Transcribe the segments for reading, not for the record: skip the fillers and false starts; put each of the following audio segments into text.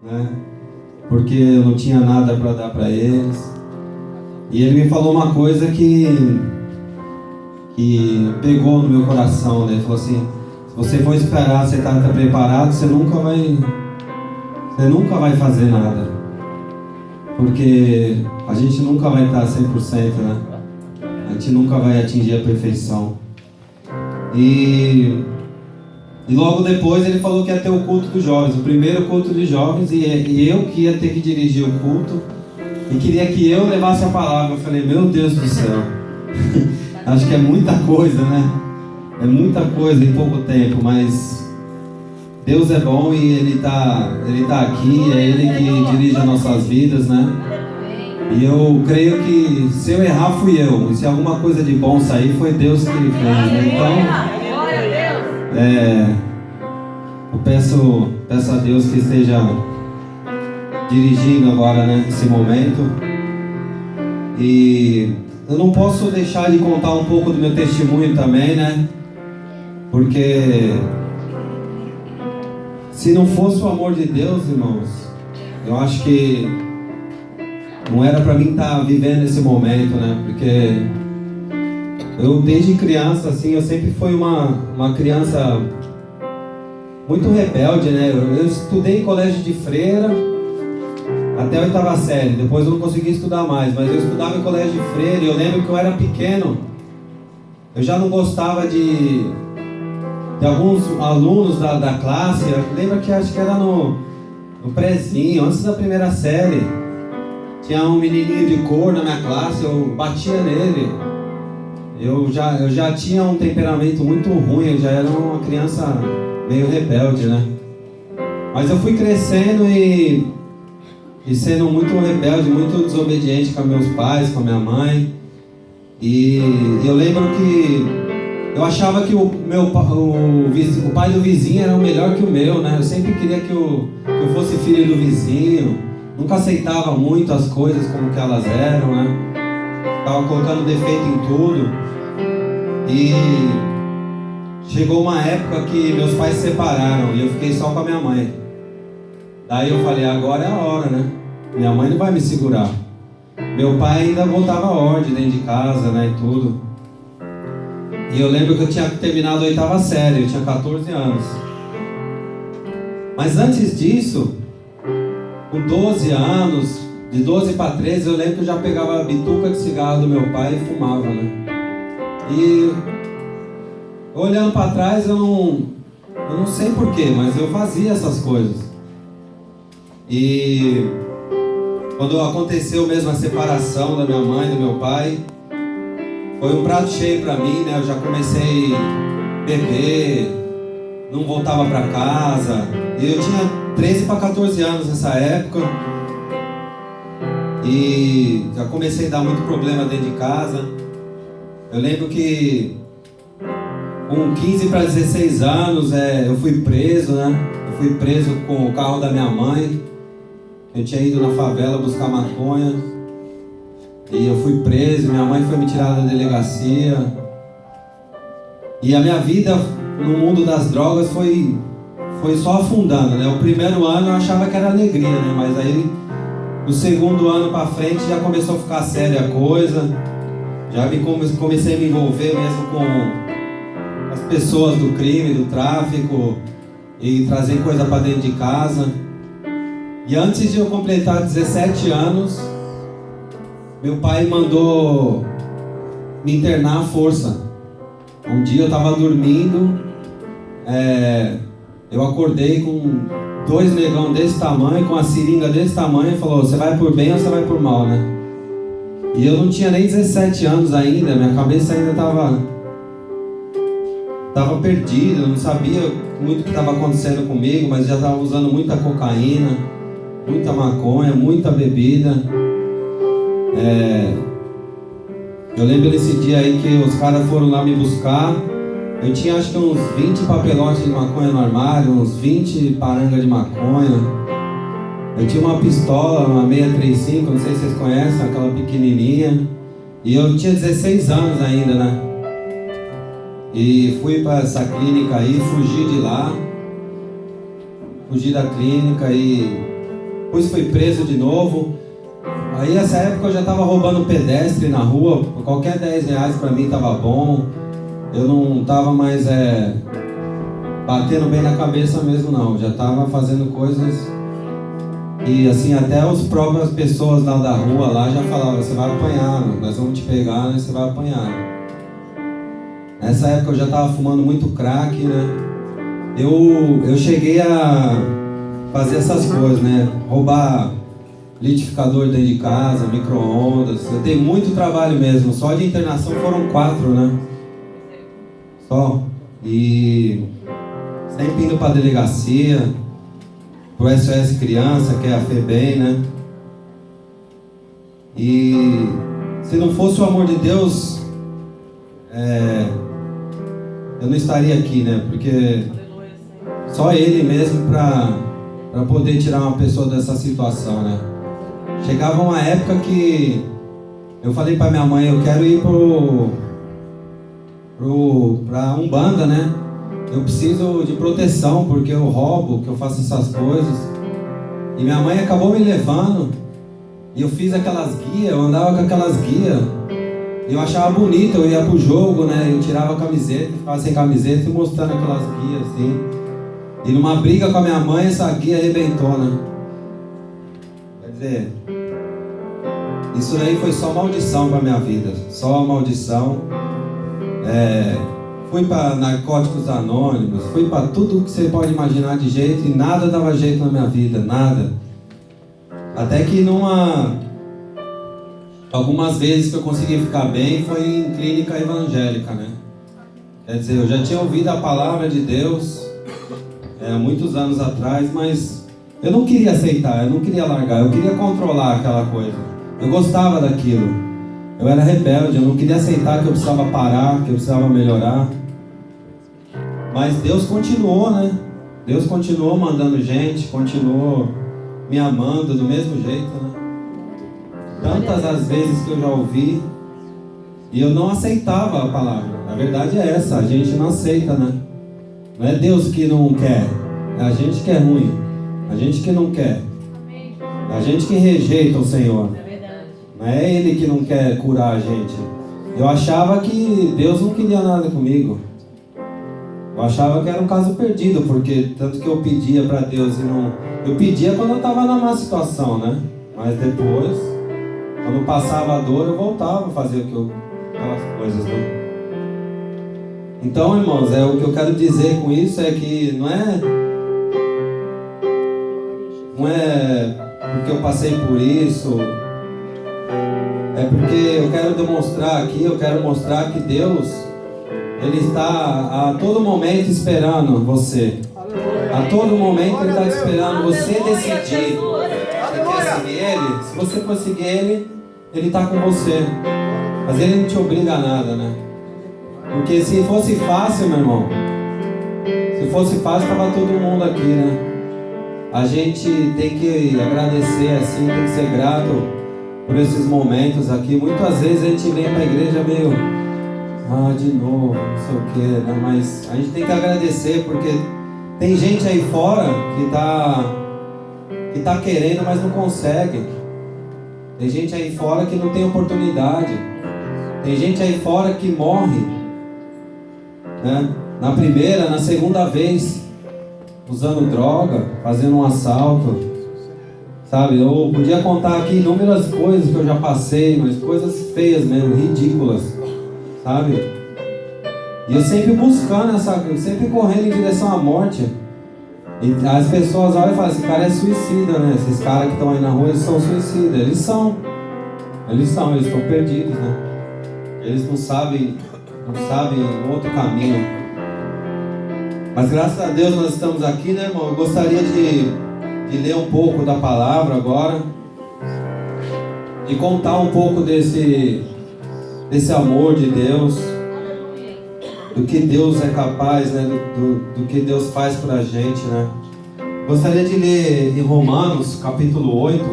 né? Porque eu não tinha nada para dar para eles. E ele me falou uma coisa que pegou no meu coração, né? Ele falou assim: se você for esperar você estar preparado, você nunca vai fazer nada, porque a gente nunca vai estar 100%, né? A gente nunca vai atingir a perfeição. E logo depois ele falou que ia ter o culto dos jovens, o primeiro culto dos jovens, e eu que ia ter que dirigir o culto, e queria que eu levasse a palavra. Eu falei: meu Deus do céu, acho que é muita coisa, né? É muita coisa em pouco tempo, mas Deus é bom e Ele tá aqui, é Ele que dirige as nossas vidas, né? E eu creio que se eu errar fui eu, e se alguma coisa de bom sair foi Deus que fez, né? Então, eu peço a Deus que esteja dirigindo agora, né, esse momento. E eu não posso deixar de contar um pouco do meu testemunho também, né? Porque se não fosse o amor de Deus, irmãos, eu acho que não era para mim estar vivendo esse momento, né? Porque eu desde criança, assim, eu sempre fui uma criança muito rebelde, né? Eu estudei em colégio de freira até a 8ª série, depois eu não consegui estudar mais, mas eu estudava em colégio de freira e eu lembro que eu era pequeno, eu já não gostava de alguns alunos da classe. Eu lembro que acho que era no prézinho, antes da 1ª série, tinha um menininho de cor na minha classe, eu batia nele. Eu já tinha um temperamento muito ruim, eu já era uma criança meio rebelde, né? Mas eu fui crescendo e sendo muito rebelde, muito desobediente com meus pais, com a minha mãe. E eu lembro que eu achava que o pai do vizinho era melhor que o meu, né? Eu sempre queria que eu fosse filho do vizinho. Nunca aceitava muito as coisas como que elas eram, né? Ficava colocando defeito em tudo. E chegou uma época que meus pais se separaram e eu fiquei só com a minha mãe. Daí eu falei: agora é a hora, né? Minha mãe não vai me segurar. Meu pai ainda botava ordem dentro de casa, né, e tudo. E eu lembro que eu tinha terminado a 8ª série, eu tinha 14 anos. Mas antes disso, com 12 anos, de 12 para 13, eu lembro que eu já pegava a bituca de cigarro do meu pai e fumava, né? E olhando para trás, eu não sei porquê, mas eu fazia essas coisas. E quando aconteceu mesmo a separação da minha mãe e do meu pai, foi um prato cheio para mim, né? Eu já comecei a beber, não voltava para casa. E eu tinha 13 para 14 anos nessa época. E já comecei a dar muito problema dentro de casa. Eu lembro que com 15 para 16 anos eu fui preso, né? Eu fui preso com o carro da minha mãe. Eu tinha ido na favela buscar maconha. E eu fui preso, minha mãe foi me tirar da delegacia. E a minha vida no mundo das drogas foi só afundando, né? O primeiro ano eu achava que era alegria, né? Mas aí, do segundo ano pra frente, já começou a ficar séria a coisa. Já comecei a me envolver mesmo com as pessoas do crime, do tráfico, e trazer coisa pra dentro de casa. E antes de eu completar 17 anos, meu pai mandou me internar à força. Um dia eu estava dormindo, eu acordei com 2 negão desse tamanho, com a seringa desse tamanho, e falou: você vai por bem ou você vai por mal, né? E eu não tinha nem 17 anos ainda, minha cabeça ainda estava perdida, eu não sabia muito o que estava acontecendo comigo, mas já estava usando muita cocaína, muita maconha, muita bebida. Eu lembro desse dia aí que os caras foram lá me buscar. Eu tinha acho que uns 20 papelotes de maconha no armário, uns 20 parangas de maconha. Eu tinha uma pistola, uma 635, não sei se vocês conhecem, aquela pequenininha. E eu tinha 16 anos ainda, né? E fui para essa clínica aí, fugi de lá. Fugi da clínica e depois fui preso de novo. Aí nessa época eu já estava roubando pedestre na rua, qualquer 10 reais para mim estava bom. Eu não estava mais batendo bem na cabeça mesmo não, já estava fazendo coisas e assim até as próprias pessoas lá da rua lá já falavam, você vai apanhar, nós vamos te pegar, né? Você vai apanhar. Nessa época eu já estava fumando muito crack, né? Eu cheguei a fazer essas coisas, né? Roubar liquidificador dentro de casa, micro-ondas. Eu tenho muito trabalho mesmo. Só de internação foram 4, né? Só. E sempre indo para a delegacia, pro SOS Criança, que é a FEBEM, né? E se não fosse o amor de Deus, eu não estaria aqui, né? Porque só Ele mesmo para poder tirar uma pessoa dessa situação, né? Chegava uma época que eu falei para minha mãe, eu quero ir pra Umbanda, né? Eu preciso de proteção, porque eu roubo, que eu faço essas coisas. E minha mãe acabou me levando, e eu fiz aquelas guias, eu andava com aquelas guias, e eu achava bonito, eu ia pro jogo, né? Eu tirava a camiseta, ficava sem camiseta e mostrando aquelas guias, assim. E numa briga com a minha mãe, essa guia arrebentou, né? Quer dizer, isso daí foi só maldição pra minha vida, só maldição. Fui para Narcóticos Anônimos, fui para tudo que você pode imaginar de jeito e nada dava jeito na minha vida, nada. Até que algumas vezes que eu consegui ficar bem foi em clínica evangélica, né? Quer dizer, eu já tinha ouvido a palavra de Deus há muitos anos atrás, mas eu não queria aceitar, eu não queria largar, eu queria controlar aquela coisa. Eu gostava daquilo. Eu era rebelde, eu não queria aceitar que eu precisava parar, que eu precisava melhorar. Mas Deus continuou, né? Deus continuou mandando gente, continuou me amando do mesmo jeito, né? Tantas as vezes que eu já ouvi e eu não aceitava a palavra. A verdade é essa, a gente não aceita, né? Não é Deus que não quer, é a gente que é ruim, a gente que não quer, é a gente que rejeita o Senhor. Não é Ele que não quer curar a gente. Eu achava que Deus não queria nada comigo. Eu achava que era um caso perdido, porque tanto que eu pedia para Deus e não... Eu pedia quando eu estava na má situação, né? Mas depois, quando passava a dor, eu voltava a fazer aquelas coisas, né? Então, irmãos, o que eu quero dizer com isso é que não é porque eu passei por isso, é porque eu quero demonstrar aqui, eu quero mostrar que Deus, Ele está a todo momento esperando você. A todo momento Ele está esperando você decidir. Você quer seguir Ele? Se você for seguir Ele, Ele está com você. Mas Ele não te obriga a nada, né? Porque se fosse fácil, meu irmão, se fosse fácil, estava todo mundo aqui, né? A gente tem que agradecer, assim, tem que ser grato por esses momentos aqui. Muitas vezes a gente vem para a igreja meio... de novo, não sei o que, né? Mas a gente tem que agradecer, porque tem gente aí fora que tá querendo, mas não consegue. Tem gente aí fora que não tem oportunidade. Tem gente aí fora que morre, né? Na primeira, na segunda vez, usando droga, fazendo um assalto, sabe? Eu podia contar aqui inúmeras coisas que eu já passei, mas coisas feias mesmo, ridículas, sabe? E eu sempre buscando eu sempre correndo em direção à morte. E as pessoas olham e falam, esse cara é suicida, né? Esses caras que estão aí na rua, eles são suicidas. Eles estão perdidos, né? Eles não sabem outro caminho. Mas graças a Deus nós estamos aqui, né, irmão? Eu gostaria de ler um pouco da palavra agora, de contar um pouco desse amor de Deus, do que Deus é capaz, né? Do que Deus faz pra gente, né? Gostaria de ler em Romanos, capítulo 8,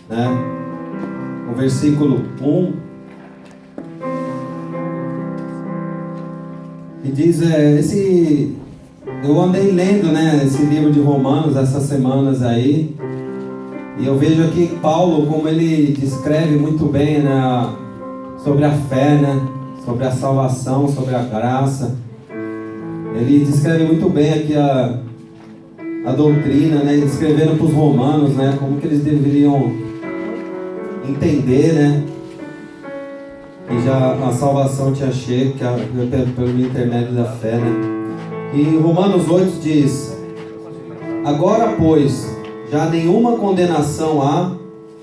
né? O versículo 1, que diz, Eu andei lendo, né, esse livro de Romanos essas semanas aí, e eu vejo aqui Paulo, como ele descreve muito bem, né, sobre a fé, né, sobre a salvação, sobre a graça. Ele descreve muito bem aqui a doutrina, né, descrevendo para os romanos, né, como que eles deveriam entender, né, que já a salvação tinha chego, pelo intermédio da fé, né. E Romanos 8 diz: agora, pois, já nenhuma condenação há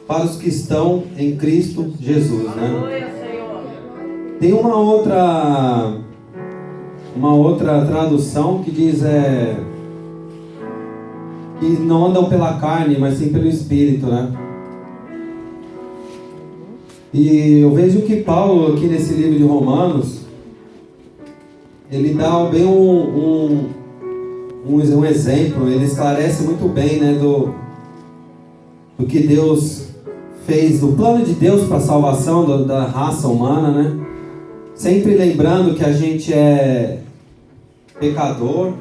para os que estão em Cristo Jesus, né? Tem uma outra tradução que diz que não andam pela carne, mas sim pelo Espírito, né? E eu vejo que Paulo, aqui nesse livro de Romanos, ele dá bem um exemplo, ele esclarece muito bem, né, do que Deus fez, do plano de Deus para a salvação da raça humana, né? Sempre lembrando que a gente é pecador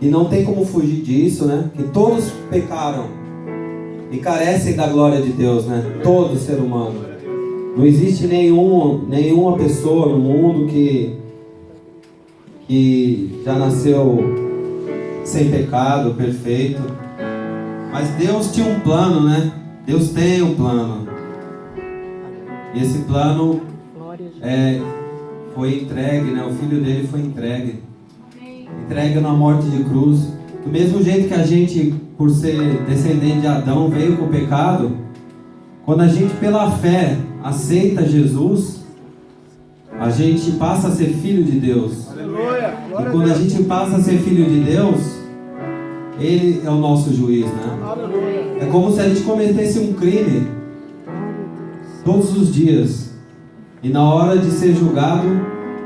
e não tem como fugir disso, né? Que todos pecaram e carecem da glória de Deus, né? Todo ser humano. Não existe nenhuma pessoa no mundo que já nasceu sem pecado, perfeito. Mas Deus tinha um plano, né? Deus tem um plano. E esse plano foi entregue, né? O filho dele foi entregue. Entregue na morte de cruz. Do mesmo jeito que a gente, por ser descendente de Adão, veio com o pecado, quando a gente pela fé aceita Jesus, a gente passa a ser filho de Deus. E quando a gente passa a ser filho de Deus, Ele é o nosso juiz, né? É como se a gente cometesse um crime todos os dias. E na hora de ser julgado,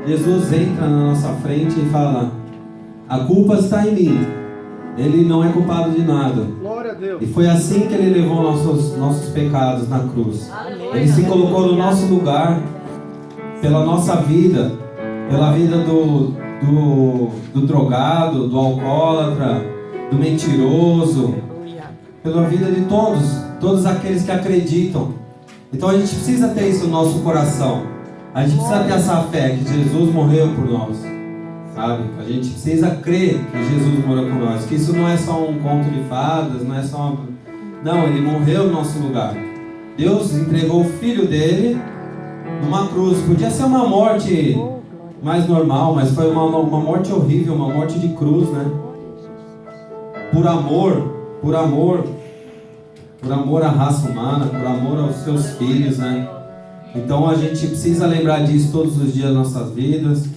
Jesus entra na nossa frente e fala: a culpa está em mim. Ele não é culpado de nada. E foi assim que Ele levou nossos pecados na cruz. Ele se colocou no nosso lugar, pela nossa vida, pela vida do drogado, do alcoólatra, do mentiroso, pela vida de todos aqueles que acreditam. Então a gente precisa ter isso no nosso coração. A gente precisa ter essa fé que Jesus morreu por nós, sabe? A gente precisa crer que Jesus morreu por nós, que isso não é só um conto de fadas, não é só não, Ele morreu no nosso lugar. Deus entregou o Filho dele numa cruz. Podia ser uma morte mais normal, mas foi uma morte horrível, uma morte de cruz, né? Por amor à raça humana, por amor aos seus filhos, né? Então a gente precisa lembrar disso todos os dias das nossas vidas,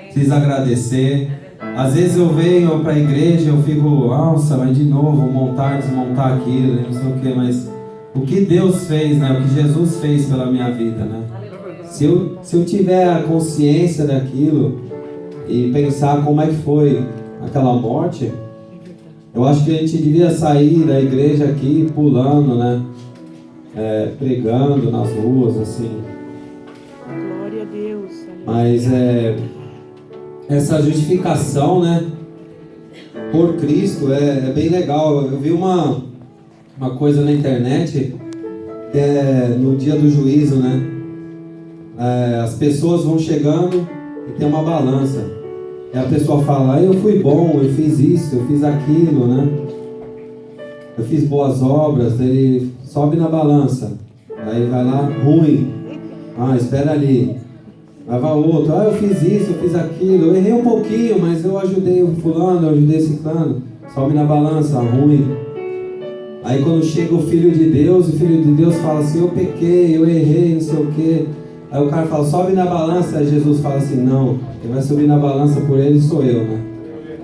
precisa agradecer. Às vezes eu venho para a igreja, eu fico, nossa, mas de novo, montar, desmontar aquilo, não sei o que, mas o que Deus fez, né? O que Jesus fez pela minha vida, né? Se eu tiver a consciência daquilo e pensar como é que foi aquela morte, eu acho que a gente devia sair da igreja aqui pulando, né? Pregando nas ruas, assim. Glória a Deus. Mas essa justificação, né? Por Cristo é bem legal. Eu vi uma coisa na internet que é no dia do juízo, né? As pessoas vão chegando e tem uma balança. E a pessoa fala: eu fui bom, eu fiz isso, eu fiz aquilo, né? Eu fiz boas obras. Ele sobe na balança. Aí vai lá, ruim. Espera ali. Aí vai o outro: eu fiz isso, eu fiz aquilo. Eu errei um pouquinho, mas eu ajudei o fulano, eu ajudei esse ciclano. Sobe na balança, ruim. Aí quando chega o Filho de Deus, o Filho de Deus fala assim: eu pequei, eu errei, não sei o quê. Aí o cara fala: sobe na balança. Aí Jesus fala assim: não, quem vai subir na balança por ele sou eu, né?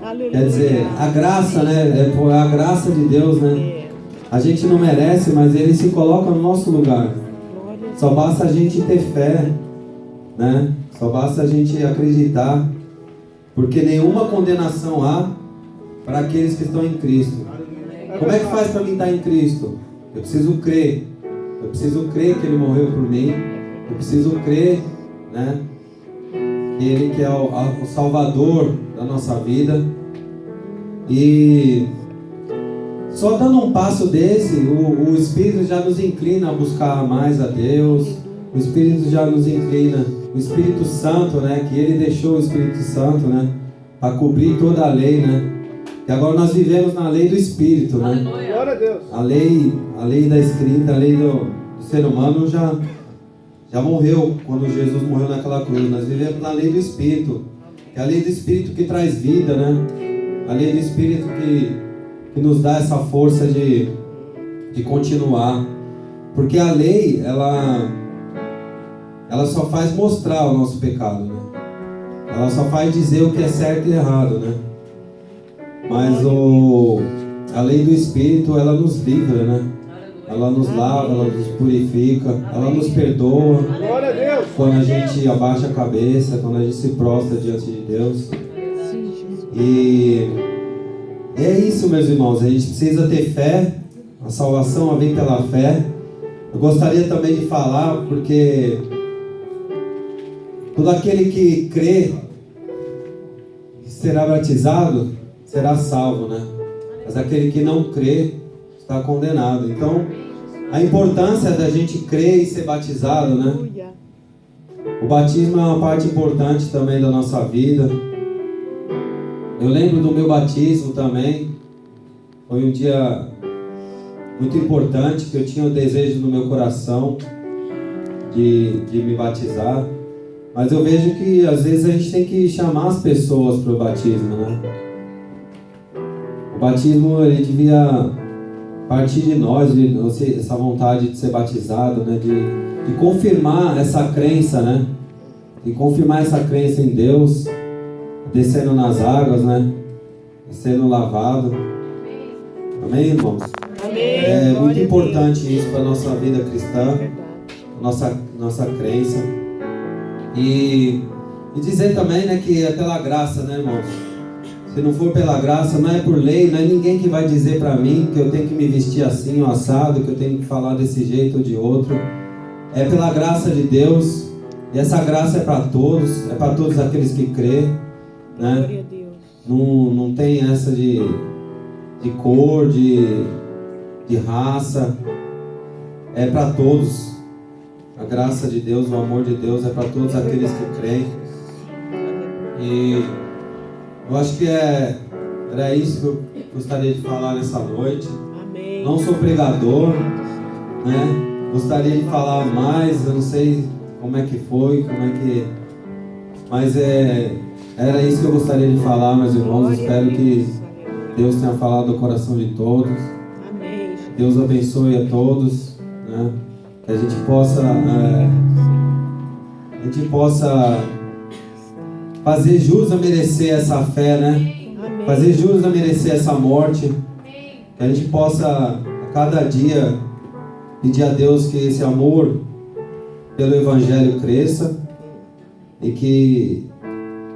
Aleluia. Quer dizer, a graça, né? É a graça de Deus, né? A gente não merece, mas Ele se coloca no nosso lugar. Só basta a gente ter fé, né? Só basta a gente acreditar, porque nenhuma condenação há para aqueles que estão em Cristo. Como é que faz para mim estar em Cristo? Eu preciso crer. Eu preciso crer que Ele morreu por mim. Eu preciso crer, né? Que Ele que é o Salvador da nossa vida. E só dando um passo desse, o Espírito já nos inclina a buscar mais a Deus. O Espírito já nos inclina, o Espírito Santo, né? Que Ele deixou o Espírito Santo, né? Para cobrir toda a lei, né? E agora nós vivemos na lei do Espírito, né? Glória a Deus. A lei da escrita, a lei do ser humano já morreu quando Jesus morreu naquela cruz. Nós vivemos na lei do Espírito, que é a lei do Espírito que traz vida, né? A lei do Espírito que nos dá essa força de continuar. Porque a lei, ela só faz mostrar o nosso pecado, né? Ela só faz dizer o que é certo e errado, né? Mas a lei do Espírito, ela nos livra, né? Ela nos lava, ela nos purifica, ela nos perdoa. Glória a Deus. Quando a gente abaixa a cabeça, quando a gente se prostra diante de Deus. E é isso, meus irmãos, a gente precisa ter fé. A salvação vem pela fé. Eu gostaria também de falar, porque todo aquele que crê que será batizado será salvo, né? Mas aquele que não crê está condenado. Então, a importância da gente crer e ser batizado, né? O batismo é uma parte importante também da nossa vida. Eu lembro do meu batismo também. Foi um dia muito importante, que eu tinha o desejo no meu coração de me batizar. Mas eu vejo que às vezes a gente tem que chamar as pessoas para o batismo, né? O batismo, ele devia partir de nós, essa vontade de ser batizado, né? De confirmar essa crença, né? De confirmar essa crença em Deus, descendo nas águas, né? Sendo lavado. Amém, irmãos? Amém. É muito Glória a importante Deus. isso para a nossa vida cristã, Verdade. nossa crença. E dizer também, né, que é pela graça, né, irmãos? Se não for pela graça, não é por lei, não é ninguém que vai dizer para mim que eu tenho que me vestir assim ou assado, que eu tenho que falar desse jeito ou de outro. É pela graça de Deus, e essa graça é para todos aqueles que crêem, né? Glória a Deus. Não tem essa de cor, de raça, é para todos. A graça de Deus, o amor de Deus é para todos aqueles que creem. E eu acho que era isso que eu gostaria de falar nessa noite. Amém. Não sou pregador, né? Gostaria de falar mais, eu não sei como é que foi, mas era isso que eu gostaria de falar, meus irmãos. Glória a Espero que Deus. Deus tenha falado no coração de todos. Amém. Deus abençoe a todos, né? Que a gente possa fazer jus a merecer essa fé, né? Amém. Fazer jus a merecer essa morte. Que a gente possa a cada dia pedir a Deus que esse amor pelo Evangelho cresça e que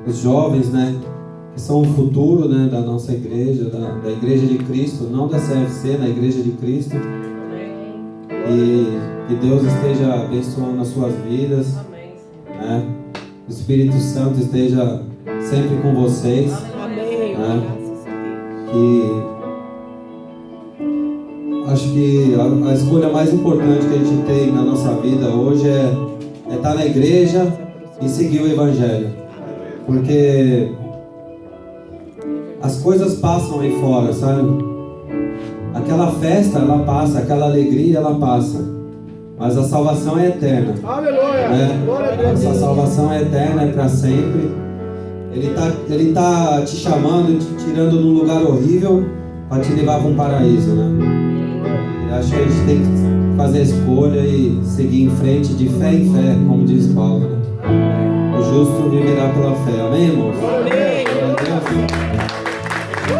os jovens, né, que são o futuro, né, da nossa igreja, da Igreja de Cristo, não da CFC, da Igreja de Cristo, e que Deus esteja abençoando as suas vidas, né? O Espírito Santo esteja sempre com vocês, Amém. né? Graças a Deus. Que acho que a escolha mais importante que a gente tem na nossa vida hoje é estar na igreja e seguir o Evangelho. Porque as coisas passam aí fora, sabe? Aquela festa, ela passa, aquela alegria, ela passa. Mas a salvação é eterna. Aleluia. Né? Glória a Deus. Essa salvação é eterna, é para sempre. Ele tá te chamando, te tirando de um lugar horrível para te levar para um paraíso, né? E acho que a gente tem que fazer a escolha e seguir em frente de fé em fé, como diz Paulo, né? O justo viverá pela fé. Amém, irmãos? Amém. Glória a Deus.